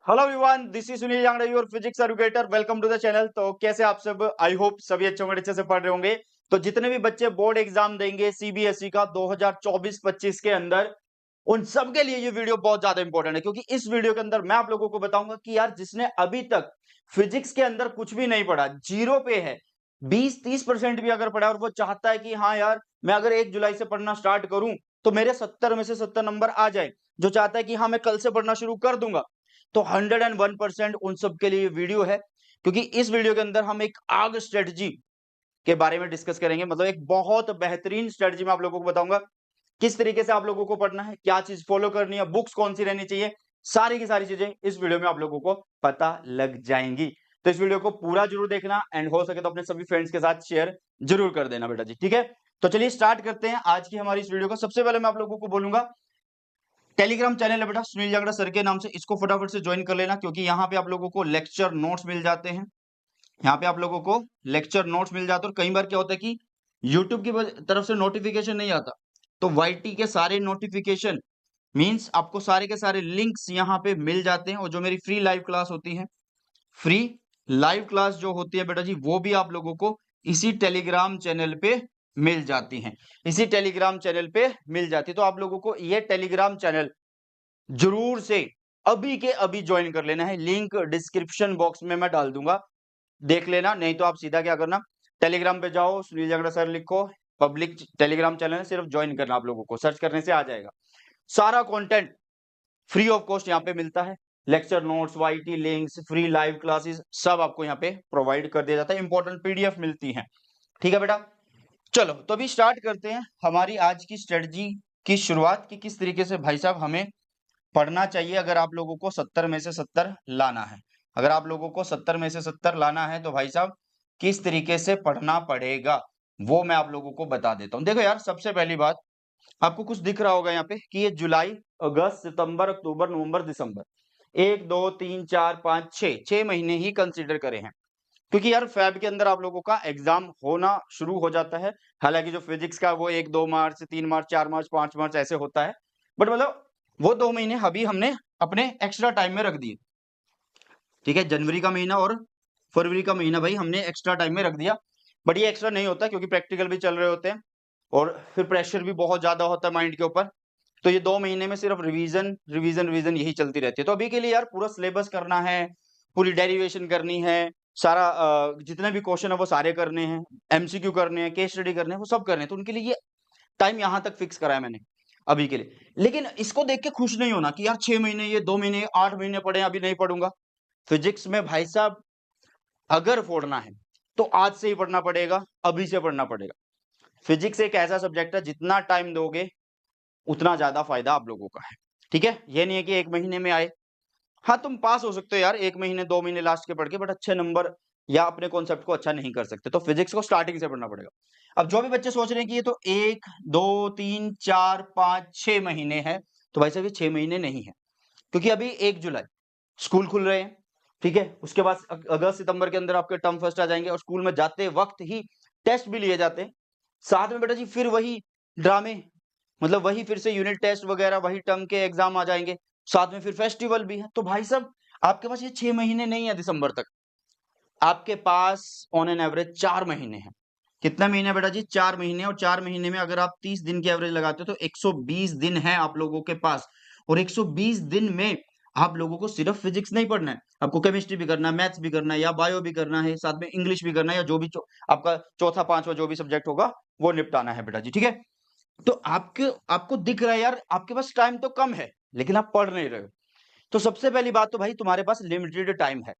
Hello everyone, this is Sunil Yangra, your physics educator. Welcome to the channel. तो कैसे आप सब? आई होप सभी अच्छे होंगे, अच्छे से पढ़ रहे होंगे। तो जितने भी बच्चे बोर्ड एग्जाम देंगे सीबीएसई का 2024-25 के अंदर, उन सब के लिए ये वीडियो बहुत ज्यादा इंपॉर्टेंट है, क्योंकि इस वीडियो के अंदर मैं आप लोगों को बताऊंगा कि यार जिसने अभी तक फिजिक्स के अंदर कुछ भी नहीं पढ़ा, जीरो पे है, 20-30% भी अगर पढ़ा और वो चाहता है कि हाँ यार मैं अगर 1 जुलाई से पढ़ना स्टार्ट करूं तो मेरे 70 में से 70 नंबर आ जाए, जो चाहता है कि हाँ मैं कल से पढ़ना शुरू कर दूंगा, तो 101% उन सब के लिए वीडियो है। क्योंकि इस वीडियो के अंदर हम एक आग स्ट्रेटजी के बारे में डिस्कस करेंगे, मतलब एक बहुत बेहतरीन स्ट्रेटजी मैं आप लोगों को बताऊंगा किस तरीके से आप लोगों को पढ़ना है, क्या चीज फॉलो करनी है, बुक्स कौन सी रहनी चाहिए, सारी की सारी चीजें इस वीडियो में आप लोगों को पता लग जाएंगी। तो इस वीडियो को पूरा जरूर देखना एंड हो सके तो अपने सभी फ्रेंड्स के साथ शेयर जरूर कर देना बेटा जी, ठीक है। तो चलिए स्टार्ट करते हैं आज की हमारी इस वीडियो को। सबसे पहले मैं आप लोगों को बोलूंगा, टेलीग्राम चैनल है बेटा सुनील जांगड़ा सर के नाम से, इसको फटाफट से ज्वाइन कर लेना, क्योंकि यहाँ पे आप लोगों को लेक्चर नोट्स मिल जाते हैं। यहाँ पे आप लोगों को लेक्चर नोट्स मिल जाते हैं। और कई बार क्या होता है कि यूट्यूब की तरफ से नोटिफिकेशन नहीं आता, तो वाईटी के सारे नोटिफिकेशन मींस आपको सारे के सारे लिंक्स यहाँ पे मिल जाते हैं। और जो मेरी फ्री लाइव क्लास होती है, फ्री लाइव क्लास जो होती है बेटा जी, वो भी आप लोगों को इसी टेलीग्राम चैनल पे मिल जाती हैं, इसी टेलीग्राम चैनल पे मिल जाती है। तो आप लोगों को ये टेलीग्राम चैनल जरूर से अभी के अभी ज्वाइन कर लेना है। लिंक डिस्क्रिप्शन बॉक्स में मैं डाल दूंगा, देख लेना। नहीं तो आप सीधा क्या करना, टेलीग्राम पे जाओ, सुनील जांगड़ा सर लिखो, पब्लिक टेलीग्राम चैनल है, सिर्फ ज्वाइन करना। आप लोगों को सर्च करने से आ जाएगा, सारा कंटेंट फ्री ऑफ कॉस्ट यहाँ पे मिलता है। Lecture notes, YT links, free live classes सब आपको यहाँ पे प्रोवाइड कर दिया जाता है। इंपॉर्टेंट पीडीएफ मिलती है, ठीक है बेटा। चलो तो अभी स्टार्ट करते हैं हमारी आज की स्ट्रेटजी की शुरुआत, की किस तरीके से भाई साहब हमें पढ़ना चाहिए अगर आप लोगों को 70 में से 70 लाना है। अगर आप लोगों को 70 में से 70 लाना है तो भाई साहब किस तरीके से पढ़ना पड़ेगा वो मैं आप लोगों को बता देता हूं। देखो यार, सबसे पहली बात, आपको कुछ दिख रहा होगा यहाँ पे कि ये जुलाई, अगस्त, सितंबर, अक्टूबर, नवंबर, दिसंबर, 1 2 3 4 5 6 महीने ही कंसिडर करे हैं। क्योंकि यार फेब के अंदर आप लोगों का एग्जाम होना शुरू हो जाता है। हालांकि जो फिजिक्स का वो 1 2 मार्च, 3 मार्च, 4 मार्च, 5 मार्च ऐसे होता है, बट मतलब वो 2 महीने अभी हमने अपने एक्स्ट्रा टाइम में रख दिए, ठीक है। जनवरी का महीना और फरवरी का महीना भाई हमने एक्स्ट्रा टाइम में रख दिया। बट ये एक्स्ट्रा नहीं होता, क्योंकि प्रैक्टिकल भी चल रहे होते हैं और फिर प्रेशर भी बहुत ज्यादा होता है माइंड के ऊपर। तो ये 2 महीने में सिर्फ रिवीजन रिवीजन रिवीजन यही चलती रहती है। तो अभी के लिए यार पूरा सिलेबस करना है, पूरी डेरिवेशन करनी है, सारा जितने भी क्वेश्चन है वो सारे करने हैं, एमसीक्यू करने हैं, केस स्टडी करने हैं, वो सब करने हैं। तो उनके लिए ये टाइम यहाँ तक फिक्स करा है मैंने अभी के लिए। लेकिन इसको देख के खुश नहीं होना कि यार 6 महीने, ये 2 महीने, 8 महीने पढ़े, अभी नहीं पढ़ूंगा। फिजिक्स में भाई साहब अगर फोड़ना है तो आज से ही पढ़ना पड़ेगा, अभी से पढ़ना पड़ेगा। फिजिक्स एक ऐसा सब्जेक्ट है, जितना टाइम दोगे उतना ज्यादा फायदा आप लोगों का है, ठीक है। ये नहीं है कि 1 महीने में आए, हाँ तुम पास हो सकते हो यार 1 महीने 2 महीने लास्ट के पढ़ के, बट अच्छे नंबर या अपने कॉन्सेप्ट को अच्छा नहीं कर सकते। तो फिजिक्स को स्टार्टिंग से पढ़ना पड़ेगा। अब जो भी बच्चे सोच रहे हैं कि ये तो 1 2 3 4 5 6 महीने है, तो भाई साहब ये 6 महीने नहीं है, क्योंकि अभी 1 जुलाई स्कूल खुल रहे हैं, ठीक है। उसके बाद अगस्त सितंबर के अंदर आपके टर्म फर्स्ट आ जाएंगे, और स्कूल में जाते वक्त ही टेस्ट भी लिए जाते हैं। साथ में बेटा जी फिर वही ड्रामे, मतलब वही फिर से यूनिट टेस्ट वगैरह, वही टर्म के एग्जाम आ जाएंगे, साथ में फिर फेस्टिवल भी है। तो भाई साहब आपके पास ये 6 महीने नहीं है दिसंबर तक, आपके पास ऑन एन एवरेज 4 महीने हैं। कितना महीने बेटा जी? 4 महीने। और 4 महीने में अगर आप 30 दिन की एवरेज लगाते हो तो 120 दिन है आप लोगों के पास। और 120 दिन में आप लोगों को सिर्फ फिजिक्स नहीं पढ़ना है, आपको केमिस्ट्री भी करना है, मैथ्स भी करना है, या बायो भी करना है, साथ में इंग्लिश भी करना है, या जो भी आपका चौथा पांचवा जो भी सब्जेक्ट होगा वो निपटाना है बेटा जी, ठीक है। तो आपके आपको दिख रहा है यार आपके पास टाइम तो कम है, लेकिन आप पढ़ नहीं रहे हो। तो सबसे पहली बात तो भाई तुम्हारे पास लिमिटेड टाइम है,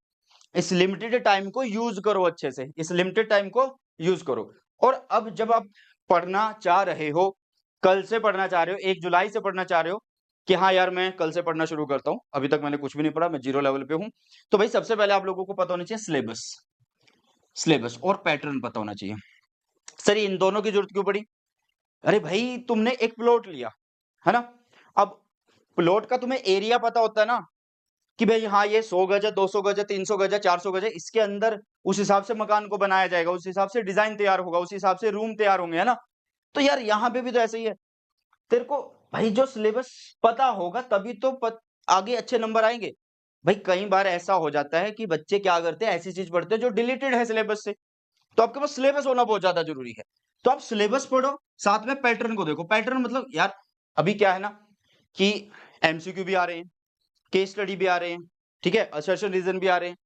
इस लिमिटेड टाइम को यूज करो अच्छे से, इस लिमिटेड टाइम को यूज करो। और अब जब आप पढ़ना चाह रहे हो, कल से पढ़ना चाह रहे हो, 1 जुलाई से पढ़ना चाह रहे हो कि हाँ यार मैं कल से पढ़ना शुरू करता हूं, अभी तक मैंने कुछ भी नहीं पढ़ा, मैं जीरो लेवल पे हूं, तो भाई सबसे पहले आप लोगों को पता होना चाहिए सिलेबस, सिलेबस और पैटर्न पता होना चाहिए। सर इन दोनों की जरूरत क्यों पड़ी? अरे भाई तुमने एक प्लॉट लिया है ना, अब प्लॉट का तुम्हें एरिया पता होता है ना, कि भाई हाँ ये 100 गज है, 200 गज है, 300 गज है, 400 गज है, इसके अंदर उस हिसाब से मकान को बनाया जाएगा, उस हिसाब से डिजाइन तैयार होगा, उस हिसाब से रूम तैयार होंगे, है ना। तो यार यहाँ पे भी तो ऐसे ही है, तेरे को भाई जो सिलेबस पता होगा तभी तो आगे अच्छे नंबर आएंगे। भाई कई बार ऐसा हो जाता है कि बच्चे क्या करते हैं, ऐसी चीज पढ़ते हैं जो डिलीटेड है सिलेबस से। तो आपके पास सिलेबस होना बहुत ज्यादा जरूरी है। तो आप सिलेबस पढ़ो, साथ में पैटर्न को देखो। पैटर्न मतलब यार अभी क्या है ना कि एमसीक्यू भी आ रहे हैं, केस स्टडी भी आ रहे हैं, ठीक है, असर्शन रीजन भी आ रहे हैं,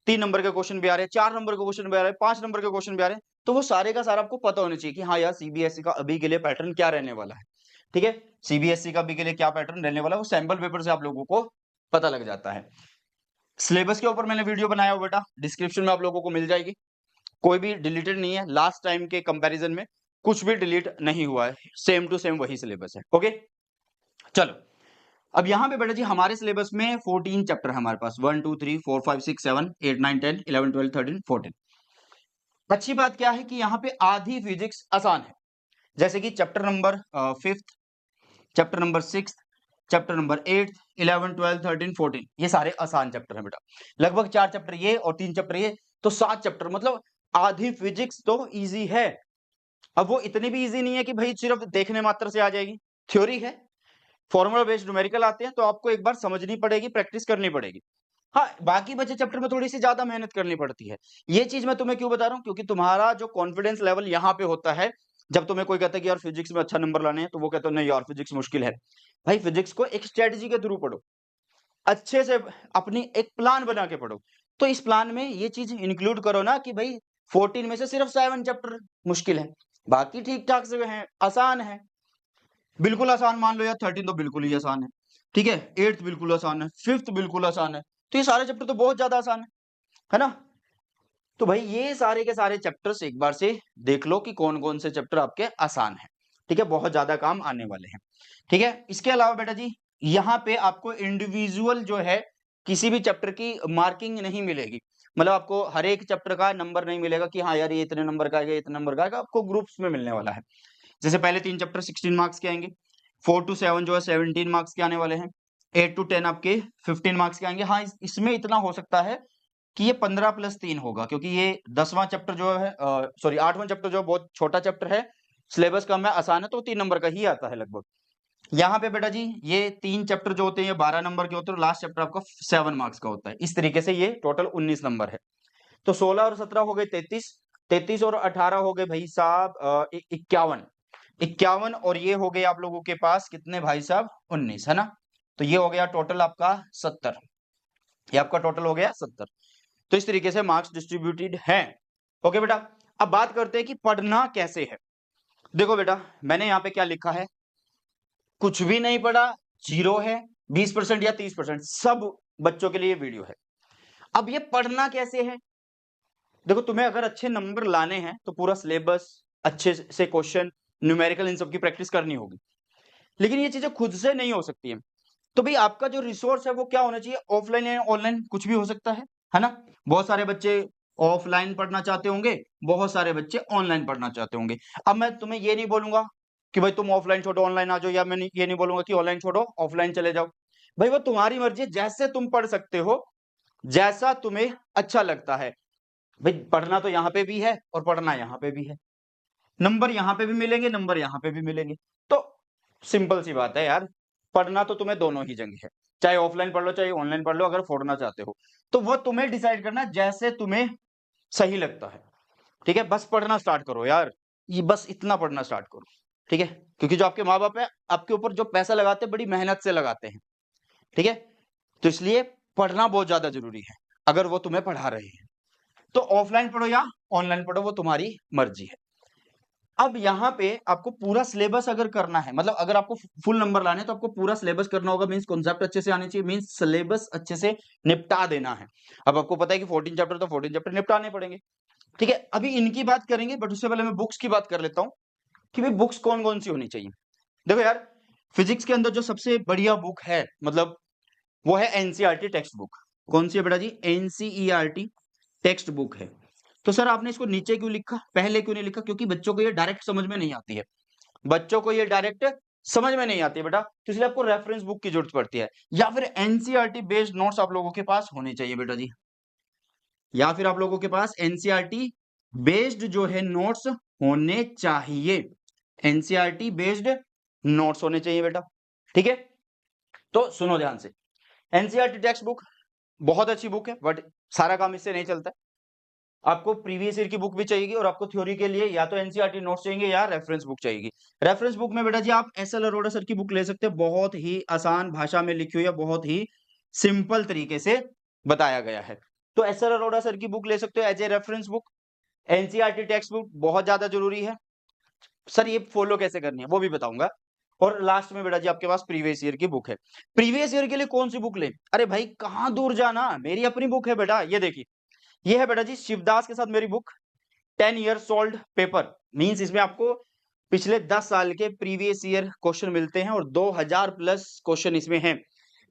3 नंबर के क्वेश्चन भी आ रहे हैं, 4 नंबर के क्वेश्चन भी आ रहे हैं, 5 नंबर के क्वेश्चन भी आ रहे हैं। तो वो सारे का सारा आपको पता होना चाहिए कि हाँ यार सीबीएसई का अभी के लिए पैटर्न क्या रहने वाला है। ठीक है, सीबीएसई का अभी के लिए क्या पैटर्न रहने वाला है, वो सैंपल पेपर से आप लोगों को पता लग जाता है। सिलेबस के ऊपर मैंने वीडियो बनाया हो बेटा, डिस्क्रिप्शन में आप लोगों को मिल जाएगी। कोई भी डिलीटेड नहीं है, लास्ट टाइम के कंपैरिजन में कुछ भी डिलीट नहीं हुआ है, सेम टू सेम वही सिलेबस है। ओके चलो, अब यहाँ पे बेटा जी हमारे सिलेबस में 14 चैप्टर है हमारे पास, 1 2 3 4 5 6 7 8 9 10 11 12 13 14। अच्छी बात क्या है कि यहाँ पे आधी फिजिक्स आसान है, जैसे कि chapter number 5th, chapter number 6th, chapter number 8th, 11 12 13 14, ये सारे आसान चैप्टर हैं बेटा। लगभग 4 चैप्टर ये और 3 चैप्टर ये, तो 7 चैप्टर, मतलब आधी फिजिक्स तो इजी है। अब वो इतनी भी इजी नहीं है कि भाई सिर्फ देखने मात्र से आ जाएगी, थ्योरी है, फॉर्मूला बेस्ड न्यूमेरिकल आते हैं, तो आपको एक बार समझनी पड़ेगी, प्रैक्टिस करनी पड़ेगी। हाँ, बाकी बचे चैप्टर में थोड़ी सी ज्यादा मेहनत करनी पड़ती है। ये चीज मैं तुम्हें क्यों बता रहा हूँ, क्योंकि तुम्हारा जो कॉन्फिडेंस लेवल यहाँ पे होता है, जब तुम्हें कोई कहता है कि यार फिजिक्स में अच्छा नंबर लाने हैं, तो वो कहते हो नहीं यार फिजिक्स मुश्किल है। भाई फिजिक्स को एक स्ट्रेटेजी के थ्रू पढ़ो, अच्छे से अपनी एक प्लान बना के पढ़ो। तो इस प्लान में ये चीज इंक्लूड करो ना कि भाई 14 में से सिर्फ 7 चैप्टर मुश्किल है, बाकी ठीक ठाक से हैं, आसान है। बिल्कुल आसान मान लो यार, 13 तो बिल्कुल ही आसान है, ठीक है, 8th बिल्कुल आसान है, 5th बिल्कुल आसान है, तो ये सारे चैप्टर तो बहुत ज्यादा आसान है ना। तो भाई ये सारे के सारे चैप्टर्स एक बार से देख लो कि कौन कौन से चैप्टर आपके आसान हैं, ठीक है, बहुत ज्यादा काम आने वाले हैं। ठीक है, इसके अलावा बेटा जी यहाँ पे आपको इंडिविजुअल जो है किसी भी चैप्टर की मार्किंग नहीं मिलेगी, मतलब आपको हर एक चैप्टर का नंबर नहीं मिलेगा कि हाँ यार ये इतने नंबर का है, ये इतने नंबर का है, आपको ग्रुप्स में मिलने वाला है। जैसे पहले 3 चैप्टर 16 मार्क्स के आएंगे, 4 to 7 जो है 17 मार्क्स के आने वाले हैं, 8 to 10 आपके 15 मार्क्स के आएंगे। हाँ इसमें इतना हो सकता है कि ये 15 + 3 होगा, क्योंकि ये 10वां चैप्टर जो है, सॉरी 8वां चैप्टर जो है बहुत छोटा चैप्टर है, सिलेबस कम है, आसान है, तो 3 नंबर का ही आता है लगभग। यहाँ पे बेटा जी ये 3 चैप्टर जो होते हैं ये 12 नंबर के होते हैं, लास्ट चैप्टर आपका 7 मार्क्स का होता है। इस तरीके से ये टोटल 19 नंबर है। तो 16 और 17 हो गए 33, 33 और 18 हो गए भाई साहब 51, 51 और ये हो गए आप लोगों के पास कितने भाई साहब 19, है ना। तो ये हो गया टोटल आपका 70, ये आपका टोटल हो गया 70। तो इस तरीके से मार्क्स डिस्ट्रीब्यूटेड हैं। ओके बेटा, अब बात करते हैं कि पढ़ना कैसे है। देखो बेटा मैंने यहाँ पे क्या लिखा है, कुछ भी नहीं पढ़ा, जीरो है, 20% या 30%, सब बच्चों के लिए वीडियो है। अब ये पढ़ना कैसे है, देखो तुम्हें अगर अच्छे नंबर लाने हैं तो पूरा सिलेबस, अच्छे से क्वेश्चन, न्यूमेरिकल, इन सब की प्रैक्टिस करनी होगी, लेकिन ये चीजें खुद से नहीं हो सकती है। तो भाई आपका जो रिसोर्स है वो क्या होना चाहिए, ऑफलाइन या ऑनलाइन कुछ भी हो सकता है ना। बहुत सारे बच्चे ऑफलाइन पढ़ना चाहते होंगे, बहुत सारे बच्चे ऑनलाइन पढ़ना चाहते होंगे। अब मैं तुम्हें ये नहीं बोलूंगा कि भाई तुम ऑफलाइन छोड़ो ऑनलाइन आ जाओ, या मैं ये नहीं बोलूंगा कि ऑनलाइन छोड़ो ऑफलाइन चले जाओ। भाई वो तुम्हारी मर्जी है, जैसे तुम पढ़ सकते हो, जैसा तुम्हें अच्छा लगता है। भाई पढ़ना तो यहाँ पे भी है और पढ़ना यहाँ पे भी है, नंबर यहाँ पे भी मिलेंगे, नंबर यहाँ पे भी मिलेंगे। तो सिंपल सी बात है यार, पढ़ना तो तुम्हें दोनों ही जगह है, चाहे ऑफलाइन पढ़ लो चाहे ऑनलाइन पढ़ लो, अगर फोड़ना चाहते हो तो वो तुम्हें डिसाइड करना जैसे तुम्हें सही लगता है। ठीक है, बस पढ़ना स्टार्ट करो यार, ये बस इतना पढ़ना स्टार्ट करो। ठीक है, क्योंकि जो आपके माँ बाप है आपके ऊपर जो पैसा लगाते हैं बड़ी मेहनत से लगाते हैं, ठीक है, तो इसलिए पढ़ना बहुत ज्यादा जरूरी है। अगर वो तुम्हें पढ़ा रहे हैं तो ऑफलाइन पढ़ो या ऑनलाइन पढ़ो, वो तुम्हारी मर्जी है। अब यहाँ पे आपको पूरा सिलेबस अगर करना है, मतलब अगर आपको फुल नंबर लाने हैं तो आपको पूरा सिलेबस करना होगा, मींस कॉन्सेप्ट अच्छे से आने चाहिए, मींस सिलेबस अच्छे से निपटा देना है। अब आपको पता है कि 14 चैप्टर तो 14 चैप्टर निपटाने पड़ेंगे। ठीक है, अभी इनकी बात करेंगे, बट उससे पहले मैं बुक्स की बात कर लेता हूँ कि भाई बुक्स कौन कौन सी होनी चाहिए। देखो यार फिजिक्स के अंदर जो सबसे बढ़िया बुक है, मतलब वो है एनसीईआरटी टेक्स्ट बुक। कौन सी है बेटा जी, एनसीईआरटी टेक्स्ट बुक है। तो सर आपने इसको नीचे क्यों लिखा, पहले क्यों नहीं लिखा, क्योंकि बच्चों को ये डायरेक्ट समझ में नहीं आती है, बच्चों को ये डायरेक्ट समझ में नहीं आती है बेटा, तो इसलिए आपको रेफरेंस बुक की जरूरत पड़ती है, या फिर एनसीईआरटी बेस्ड नोट्स आप लोगों के पास होने चाहिए बेटा जी, या फिर आप लोगों के पास एनसीईआरटी बेस्ड जो है नोट्स होने चाहिए, एनसीईआरटी बेस्ड नोट्स होने चाहिए बेटा। ठीक है, तो सुनो ध्यान से, एनसीईआरटी टेक्स्ट बुक बहुत अच्छी बुक है, बट सारा काम इससे नहीं चलता है। आपको प्रीवियस ईयर की बुक भी चाहिएगी और आपको थ्योरी के लिए या तो एनसीईआरटी नोट्स चाहिए या रेफरेंस बुक चाहिएगी। रेफरेंस बुक में बेटा जी आप एसएल अरोड़ा सर की बुक ले सकते हैं, बहुत ही आसान भाषा में लिखी हुई है, बहुत ही सिंपल तरीके से बताया गया है। तो एसएल अरोड़ा सर की बुक ले सकते हो as a reference book. NCERT text book बहुत ज्यादा जरूरी है। सर ये फॉलो कैसे करनी है वो भी बताऊंगा। और लास्ट में बेटा जी आपके पास प्रीवियस ईयर की बुक है। प्रीवियस ईयर के लिए कौन सी बुक लें? अरे भाई कहां दूर जाना, मेरी अपनी बुक है बेटा, ये देखिए। ये है बेटा जी शिवदास के साथ मेरी book 10 years solved paper. Means इसमें आपको पिछले 10 साल के प्रीवियस ईयर क्वेश्चन मिलते हैं और 2000 प्लस क्वेश्चन इसमें हैं।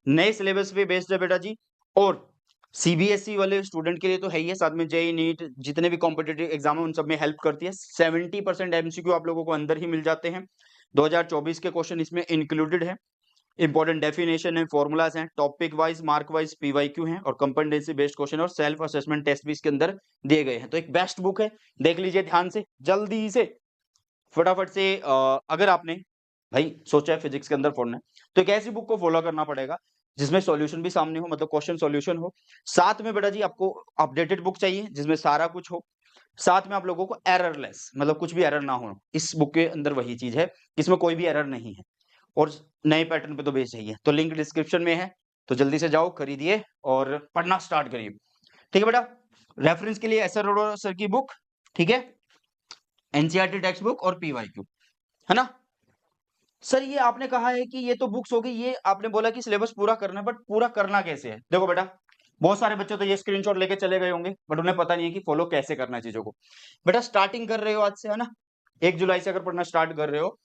नए सिलेबस पे बेस्ड है बेटा जी। और सीबीएसई वाले स्टूडेंट के लिए तो है ही है, साथ में जेई नीट जितने भी कॉम्पिटिटिव एग्जाम है उन सब में हेल्प करती है। 70% एमसीक्यू आप लोगों को अंदर ही मिल जाते हैं। 2024 के क्वेश्चन इसमें इंक्लूडेड है। इंपॉर्टेंट डेफिनेशन है, फॉर्मूलाज हैं, topic wise mark wise PYQ हैं और कंपेटेंसी बेस्ड क्वेश्चन और सेल्फ असेसमेंट टेस्ट भी इसके अंदर दिए गए हैं। तो एक बेस्ट बुक है, देख लीजिए ध्यान से, जल्दी से, फटाफट से। अगर आपने भाई सोचा है फिजिक्स के अंदर पढ़ना है तो एक ऐसी बुक को फॉलो करना पड़ेगा जिसमें सॉल्यूशन भी सामने हो, मतलब क्वेश्चन सॉल्यूशन हो। साथ में बेटा जी आपको अपडेटेड बुक चाहिए जिसमें सारा कुछ हो। साथ में आप लोगों को एररलेस, मतलब कुछ भी एरर ना हो। इस बुक के अंदर वही चीज है, इसमें कोई भी एरर नहीं है और नए पैटर्न पे तो बेस चाहिए। तो लिंक डिस्क्रिप्शन में है, तो जल्दी से जाओ खरीदिए और पढ़ना स्टार्ट करिए। ठीक है बेटा, रेफरेंस के लिए एसआर अरोड़ा सर की बुक, ठीक है, एनसीईआरटी टेक्स्ट बुक और पीवाईक्यू, है ना। सर ये आपने कहा है कि ये तो बुक्स हो गई, ये आपने बोला कि सिलेबस पूरा करना है, बट पूरा करना कैसे है? देखो बेटा, बहुत सारे बच्चे तो ये स्क्रीनशॉट लेके चले गए होंगे बट उन्हें पता नहीं है कि फॉलो कैसे करना है चीजों को। बेटा स्टार्टिंग कर रहे हो आज से, है ना, 1 जुलाई से अगर पढ़ना स्टार्ट कर रहे हो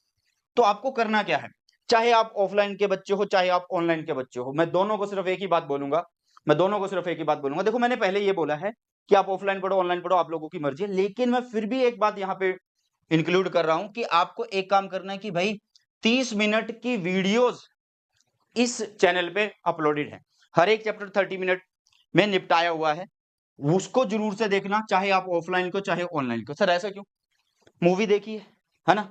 तो आपको करना क्या है? चाहे आप ऑफलाइन के बच्चे हो चाहे आप ऑनलाइन के बच्चे हो, मैं दोनों को सिर्फ एक ही बात बोलूंगा, देखो मैंने पहले ये बोला है कि आप ऑफलाइन पढ़ो ऑनलाइन पढ़ो, आप लोगों की मर्जी है, लेकिन मैं फिर भी एक बात यहाँ पे इंक्लूड कर रहा हूं कि आपको एक काम करना है कि भाई 30 मिनट की वीडियोस इस चैनल पे अपलोडेड है। हर एक चैप्टर 30 मिनट में निपटाया हुआ है, उसको जरूर से देखना, चाहे आप ऑफलाइन को चाहे ऑनलाइन को। सर ऐसा क्यों? मूवी देखी है ना,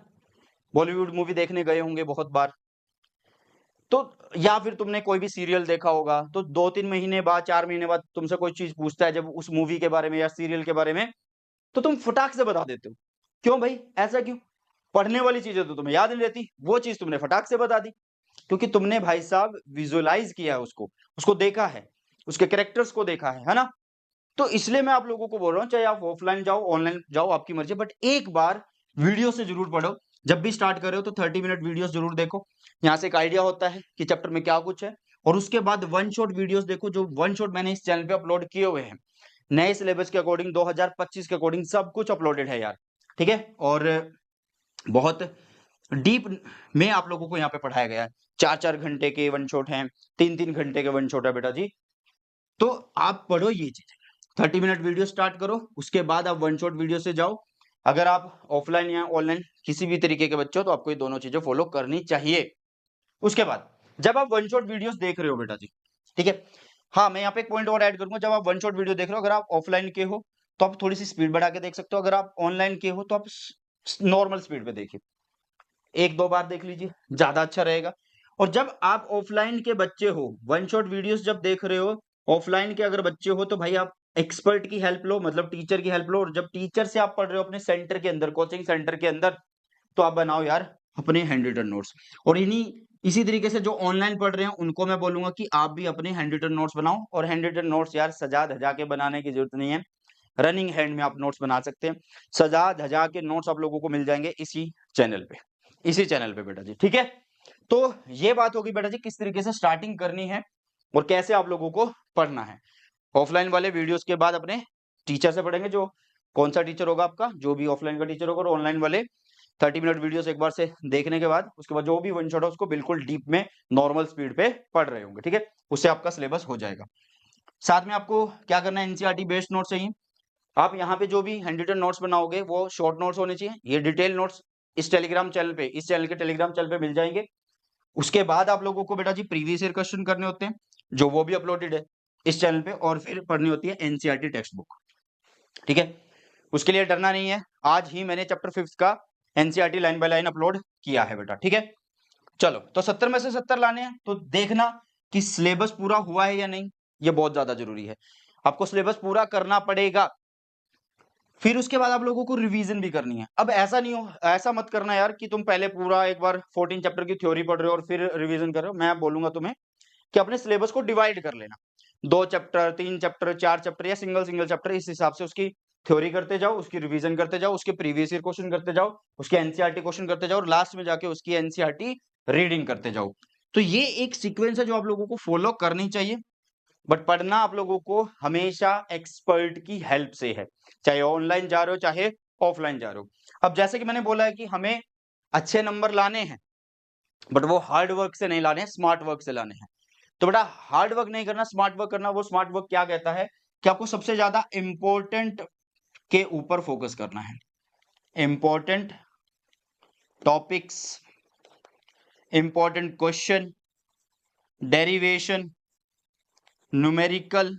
बॉलीवुड मूवी देखने गए होंगे बहुत बार, तो या फिर तुमने कोई भी सीरियल देखा होगा, तो 2-3 महीने बाद 4 महीने बाद तुमसे कोई चीज पूछता है जब उस मूवी के बारे में या सीरियल के बारे में, तो तुम फटाक से बता देते हो। क्यों भाई, ऐसा क्यों? पढ़ने वाली चीजें तो तुम्हें याद नहीं रहती, वो चीज तुमने फटाक से बता दी, क्योंकि तुमने भाई साहब विजुअलाइज किया है उसको, उसको देखा है, उसके कैरेक्टर्स को देखा है ना। तो इसलिए मैं आप लोगों को बोल रहा हूं, चाहे आप ऑफलाइन जाओ ऑनलाइन जाओ आपकी मर्जी, बट एक बार वीडियो से जरूर पढ़ो। जब भी स्टार्ट कर रहे हो तो 30 मिनट वीडियोस जरूर देखो, यहाँ से एक आइडिया होता है कि चैप्टर में क्या कुछ है। और उसके बाद वन शॉट वीडियोस देखो, जो वन शॉट मैंने इस चैनल पे अपलोड किए हुए हैं, नए सिलेबस के अकॉर्डिंग 2025 के अकॉर्डिंग सब कुछ अपलोडेड है यार, ठीक है। और बहुत डीप में आप लोगों को यहाँ पे पढ़ाया गया है। 4-4 घंटे के वन शॉट हैं, 3-3 घंटे के वन शॉट है बेटा जी। तो आप पढ़ो ये चीज, 30 मिनट वीडियो स्टार्ट करो, उसके बाद आप वन शॉट वीडियो से जाओ। अगर आप ऑफलाइन या ऑनलाइन किसी भी तरीके के बच्चे हो तो आपको ये दोनों चीजें फॉलो करनी चाहिए। उसके बाद जब आप वन शॉट वीडियोस देख रहे हो बेटा जी, ठीक है, हाँ मैं यहाँ पे एक पॉइंट और ऐड करूंगा, जब आप वन शॉट वीडियो देख रहे हो, अगर आप ऑफलाइन के हो तो आप थोड़ी सी स्पीड बढ़ा के देख सकते हो, अगर आप ऑनलाइन के हो तो आप नॉर्मल स्पीड पे देखिए, 1-2 बार देख लीजिए, ज्यादा अच्छा रहेगा। और जब आप ऑफलाइन के बच्चे हो, वन शॉट वीडियोस जब देख रहे हो, ऑफलाइन के अगर बच्चे हो तो भाई आप एक्सपर्ट की हेल्प लो, मतलब टीचर की हेल्प लो। और जब टीचर से आप पढ़ रहे हो अपने सेंटर के अंदर, कोचिंग सेंटर के अंदर, तो आप बनाओ यार अपने हैंड रिटन नोट्स। और इसी तरीके से जो ऑनलाइन पढ़ रहे हैं उनको मैं बोलूंगा कि आप भी अपने हैंड रिटन नोट्स बनाओ। और हैंड रिटन नोट्स यार सजा धजा के बनाने की जरूरत नहीं है, रनिंग हैंड में आप नोट्स बना सकते हैं। सजा धजा के नोट्स आप लोगों को मिल जाएंगे इसी चैनल पे बेटा जी, ठीक है। तो ये बात होगी बेटा जी किस तरीके से स्टार्टिंग करनी है और कैसे आप लोगों को पढ़ना है। ऑफलाइन वाले वीडियोस के बाद अपने टीचर से पढ़ेंगे, जो कौन सा टीचर होगा आपका, जो भी ऑफलाइन का टीचर होगा। और ऑनलाइन वाले 30 मिनट वीडियोस एक बार से देखने के बाद, उसके बाद जो भी वन शॉट है उसको बिल्कुल डीप में नॉर्मल स्पीड पे पढ़ रहे होंगे, ठीक है। उससे आपका सिलेबस हो जाएगा। साथ में आपको क्या करना है, एनसीईआरटी बेस्ड नोट्स चाहिए। आप यहाँ पे जो भी हैंड रिटन नोट्स बनाओगे वो शॉर्ट नोट्स होने चाहिए। ये डिटेल नोट्स इस टेलीग्राम चैनल पे, इस चैनल के टेलीग्राम चैनल पे मिल जाएंगे। उसके बाद आप लोगों को बेटा जी प्रीवियस ईयर क्वेश्चन करने होते हैं, जो वो भी अपलोडेड है इस चैनल पे। और फिर पढ़नी होती है एनसीईआरटी टेक्स्ट बुक, ठीक है। उसके लिए डरना नहीं है, आज ही मैंने चैप्टर 5 का NCERT line by line upload किया है बेटा, ठीक है। चलो, तो 70 में से 70 लाने हैं, तो देखना कि सिलेबस पूरा हुआ है या नहीं। ये बहुत ज्यादा जरूरी है। आपको सिलेबस पूरा करना पड़ेगा, फिर उसके बाद आप लोगों को रिवीजन भी करनी है। अब ऐसा नहीं हो, ऐसा मत करना यार कि तुम पहले पूरा एक बार 14 चैप्टर की थ्योरी पढ़ रहे हो और फिर रिवीजन कर रहे हो। मैं बोलूंगा तुम्हें कि अपने सिलेबस को डिवाइड कर लेना, 2 चैप्टर, 3 चैप्टर, 4 चैप्टर या सिंगल सिंगल चैप्टर, इस हिसाब से उसकी थ्योरी करते जाओ, उसकी रिवीजन करते जाओ, उसके प्रीवियस ईयर क्वेश्चन करते जाओ, उसके एनसीईआरटी क्वेश्चन करते जाओ और लास्ट में जाके उसकी एनसीईआरटी रीडिंग करते जाओ। तो ये एक सीक्वेंस है जो आप लोगों को फॉलो करनी चाहिए। बट पढ़ना आप लोगों को हमेशा एक्सपर्ट की हेल्प से है, चाहे ऑनलाइन जा रहे हो चाहे ऑफलाइन जा रहे हो। अब जैसे कि मैंने बोला है कि हमें अच्छे नंबर लाने हैं, बट वो हार्ड वर्क से नहीं लाने हैं, स्मार्ट वर्क से लाने हैं। तो बेटा हार्ड वर्क नहीं करना, स्मार्ट वर्क करना। वो स्मार्ट वर्क क्या कहता है कि आपको सबसे ज्यादा इंपॉर्टेंट के ऊपर फोकस करना है, important topics, important question, derivation, numerical,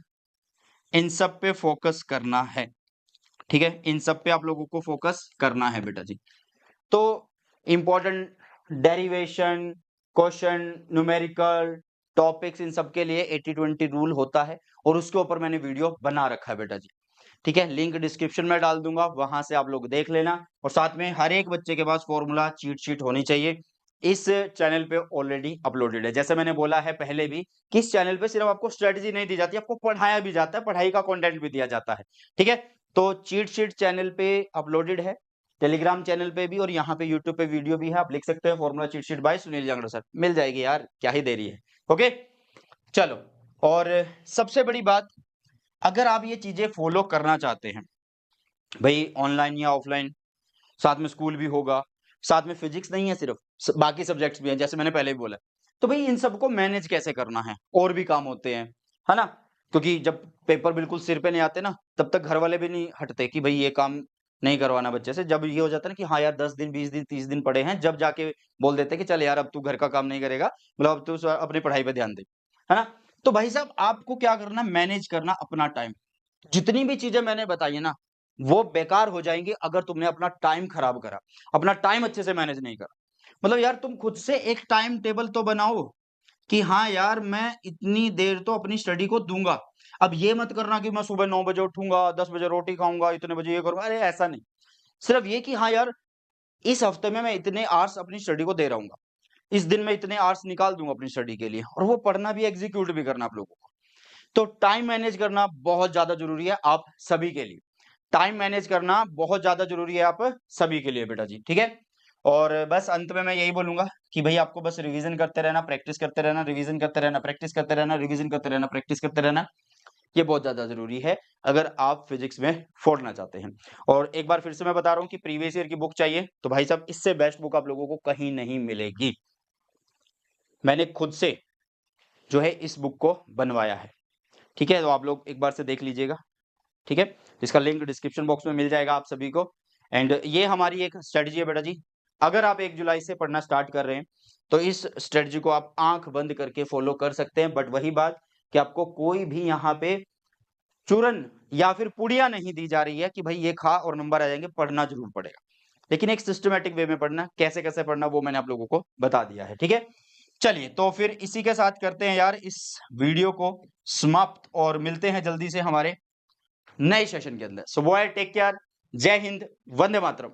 इन सब पे फोकस करना है। ठीक है, इन सब पे आप लोगों को फोकस करना है बेटा जी। तो important derivation, question, numerical, topics, इन सब के लिए 80-20 रूल होता है और उसके ऊपर मैंने वीडियो बना रखा है बेटा जी। ठीक है, लिंक डिस्क्रिप्शन में डाल दूंगा, वहां से आप लोग देख लेना। और साथ में हर एक बच्चे के पास फॉर्मूला चीट शीट होनी चाहिए। इस चैनल पे ऑलरेडी अपलोडेड है। जैसे मैंने बोला है पहले भी कि इस चैनल पे सिर्फ आपको स्ट्रेटजी नहीं दी जाती, आपको पढ़ाया भी जाता है, पढ़ाई का कंटेंट भी दिया जाता है। ठीक है, तो चीट शीट चैनल पे अपलोडेड है, टेलीग्राम चैनल पे भी, और यहाँ पे यूट्यूब पे वीडियो भी है। आप लिख सकते हैं formula cheat sheet by Sunil Jangra sir, मिल जाएगी यार, क्या ही देरी है। ओके चलो, और सबसे बड़ी बात, अगर आप ये चीजें फॉलो करना चाहते हैं भाई, ऑनलाइन या ऑफलाइन, साथ में स्कूल भी होगा, साथ में फिजिक्स नहीं है सिर्फ, बाकी सब्जेक्ट्स भी हैं, जैसे मैंने पहले भी बोला, तो भाई इन सबको मैनेज कैसे करना है, और भी काम होते हैं, है ना। क्योंकि जब पेपर बिल्कुल सिर पे नहीं आते ना, तब तक घर वाले भी नहीं हटते कि भाई ये काम नहीं करवाना बच्चे से। जब ये हो जाता है ना कि हाँ यार 10 दिन 20 दिन 30 दिन पड़े हैं, जब जाके बोल देते हैं कि चल यार अब तू घर का काम नहीं करेगा, मतलब अब तू अपनी पढ़ाई पे ध्यान दे, है ना। तो भाई साहब आपको क्या करना, मैनेज करना अपना टाइम। जितनी भी चीजें मैंने बताई है ना, वो बेकार हो जाएंगी अगर तुमने अपना टाइम खराब करा, अपना टाइम अच्छे से मैनेज नहीं करा। मतलब यार तुम खुद से एक टाइम टेबल तो बनाओ कि हाँ यार मैं इतनी देर तो अपनी स्टडी को दूंगा। अब ये मत करना कि मैं सुबह 9 बजे उठूंगा, 10 बजे रोटी खाऊंगा, इतने बजे ये करूंगा, अरे ऐसा नहीं। सिर्फ ये कि हाँ यार इस हफ्ते में मैं इतने आवर्स अपनी स्टडी को दे रहूंगा, इस दिन में इतने आवर्स निकाल दूंगा अपनी स्टडी के लिए, और वो पढ़ना भी एग्जीक्यूट भी करना आप लोगों को। तो टाइम मैनेज करना बहुत ज्यादा जरूरी है आप सभी के लिए, टाइम मैनेज करना बहुत ज्यादा जरूरी है आप सभी के लिए बेटा जी। ठीक है, और बस अंत में मैं यही बोलूंगा कि भाई आपको बस रिवीजन करते रहना, प्रैक्टिस करते रहना, रिवीजन करते रहना, प्रैक्टिस करते रहना, रिवीजन करते रहना, प्रैक्टिस करते रहना। ये बहुत ज्यादा जरूरी है अगर आप फिजिक्स में फोड़ना चाहते हैं। और एक बार फिर से मैं बता रहा हूं कि प्रीवियस ईयर की बुक चाहिए तो भाई साहब इससे बेस्ट बुक आप लोगों को कहीं नहीं मिलेगी। मैंने खुद से जो है इस बुक को बनवाया है। ठीक है, तो आप लोग एक बार से देख लीजिएगा। ठीक है, इसका लिंक डिस्क्रिप्शन बॉक्स में मिल जाएगा आप सभी को। एंड ये हमारी एक स्ट्रेटजी है बेटा जी, अगर आप 1 जुलाई से पढ़ना स्टार्ट कर रहे हैं तो इस स्ट्रेटजी को आप आंख बंद करके फॉलो कर सकते हैं। बट वही बात कि आपको कोई भी यहाँ पे चूरन या फिर पुड़िया नहीं दी जा रही है कि भाई ये खा और नंबर आ जाएंगे, पढ़ना जरूर पड़ेगा, लेकिन एक सिस्टमेटिक वे में पढ़ना, कैसे कैसे पढ़ना वो मैंने आप लोगों को बता दिया है। ठीक है, चलिए तो फिर इसी के साथ करते हैं यार इस वीडियो को समाप्त, और मिलते हैं जल्दी से हमारे नए सेशन के अंदर। सो बॉय टेक केयर, जय हिंद, वंदे मातरम।